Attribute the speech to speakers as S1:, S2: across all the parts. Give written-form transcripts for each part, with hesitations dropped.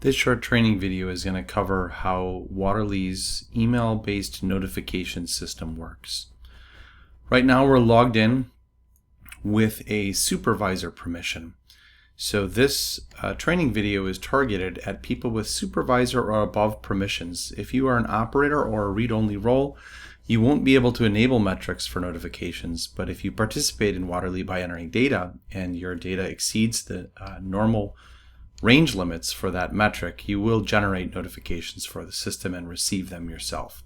S1: This short training video is going to cover how Waterly's email-based notification system works. Right now we're logged in with a supervisor permission. So this training video is targeted at people with supervisor or above permissions. If you are an operator or a read-only role, you won't be able to enable metrics for notifications, but if you participate in Waterly by entering data and your data exceeds the normal range limits for that metric, you will generate notifications for the system and receive them yourself.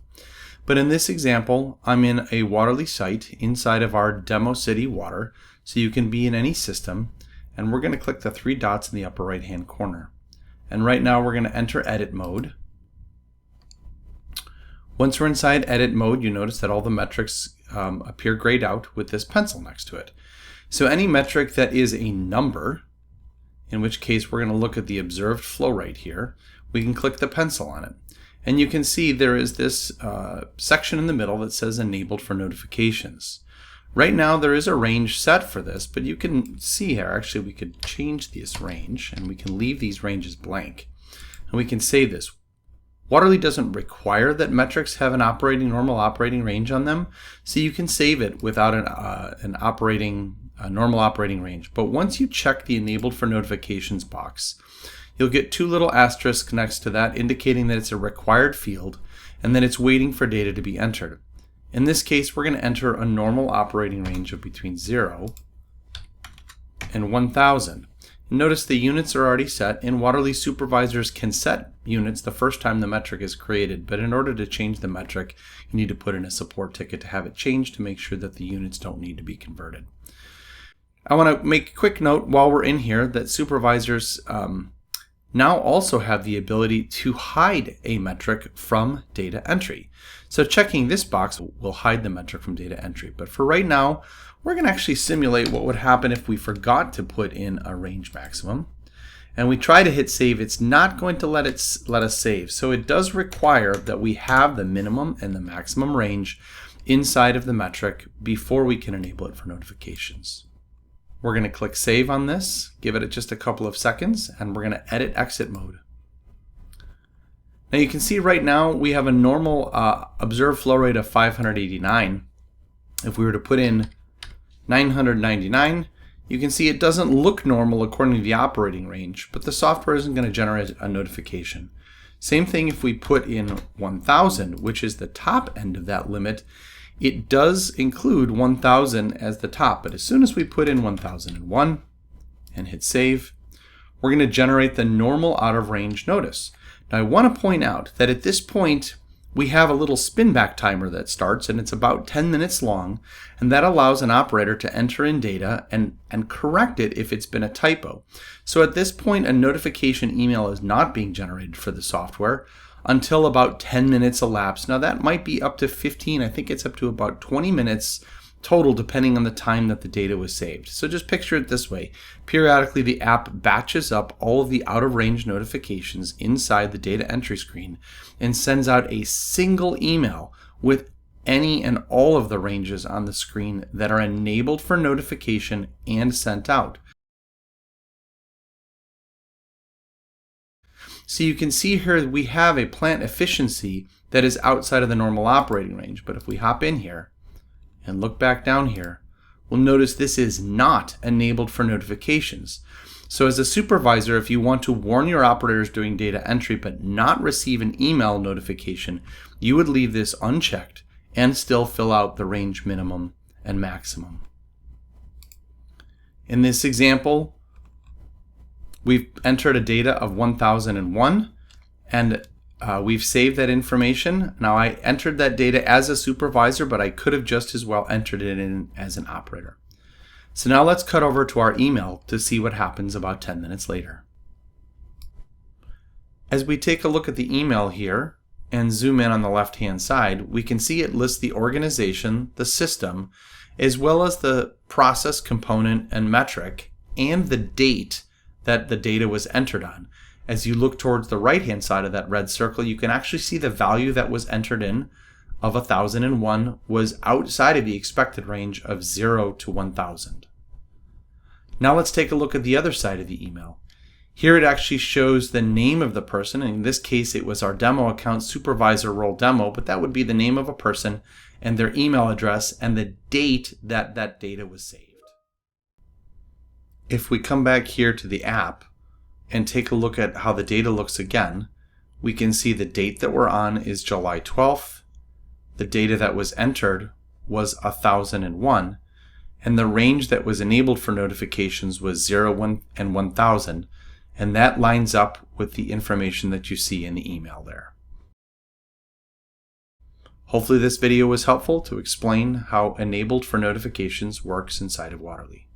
S1: But in this example, I'm in a Waterly site inside of our Demo City Water, so you can be in any system, and we're going to click the three dots in the upper right hand corner. And right now we're going to enter edit mode. Once we're inside edit mode, you notice that all the metrics appear grayed out with this pencil next to it. So any metric that is a number, in which case we're going to look at the observed flow rate here, we can click the pencil on it. And you can see there is this section in the middle that says enabled for notifications. Right now there is a range set for this, but you can see here, actually we could change this range and we can leave these ranges blank. And we can save this. Waterly doesn't require that metrics have an normal operating range on them, so you can save it without a normal operating range. But once you check the enabled for notifications box, you'll get two little asterisks next to that indicating that it's a required field and that it's waiting for data to be entered. In this case, we're going to enter a normal operating range of between 0 and 1000. Notice the units are already set, and Waterly supervisors can set units the first time the metric is created, but in order to change the metric, you need to put in a support ticket to have it changed to make sure that the units don't need to be converted. I want to make a quick note while we're in here that supervisors now also have the ability to hide a metric from data entry. So checking this box will hide the metric from data entry. But for right now, we're going to actually simulate what would happen if we forgot to put in a range maximum. And we try to hit save. It's not going to let us save. So it does require that we have the minimum and the maximum range inside of the metric before we can enable it for notifications. We're going to click save on this, give it just a couple of seconds, and we're going to edit exit mode. Now you can see right now we have a normal observed flow rate of 589. If we were to put in 999, you can see it doesn't look normal according to the operating range, but the software isn't going to generate a notification. Same thing if we put in 1000, which is the top end of that limit. It does include 1000 as the top, but as soon as we put in 1001 and hit save, we're going to generate the normal out of range notice. Now I want to point out that at this point we have a little spin back timer that starts, and it's about 10 minutes long, and that allows an operator to enter in data and correct it if it's been a typo. So at this point a notification email is not being generated for the software until about 10 minutes elapse. Now that might be up to 15, I think it's up to about 20 minutes total depending on the time that the data was saved. So just picture it this way. Periodically the app batches up all of the out of range notifications inside the data entry screen and sends out a single email with any and all of the ranges on the screen that are enabled for notification and sent out. So you can see here we have a plant efficiency that is outside of the normal operating range. But if we hop in here and look back down here, we'll notice this is not enabled for notifications. So as a supervisor, if you want to warn your operators doing data entry but not receive an email notification, you would leave this unchecked and still fill out the range minimum and maximum. In this example, we've entered a data of 1001 and we've saved that information. Now I entered that data as a supervisor, but I could have just as well entered it in as an operator. So now let's cut over to our email to see what happens about 10 minutes later. As we take a look at the email here and zoom in on the left hand side, we can see it lists the organization, the system, as well as the process component and metric and the date that the data was entered on. As you look towards the right hand side of that red circle, you can actually see the value that was entered in of 1001 was outside of the expected range of 0 to 1000. Now let's take a look at the other side of the email. Here it actually shows the name of the person. In this case, it was our demo account, supervisor role demo, but that would be the name of a person and their email address and the date that that data was saved. If we come back here to the app and take a look at how the data looks again, we can see the date that we're on is July 12th. The data that was entered was 1001, and the range that was enabled for notifications was 0, 1, and 1000, and that lines up with the information that you see in the email there. Hopefully this video was helpful to explain how enabled for notifications works inside of Waterly.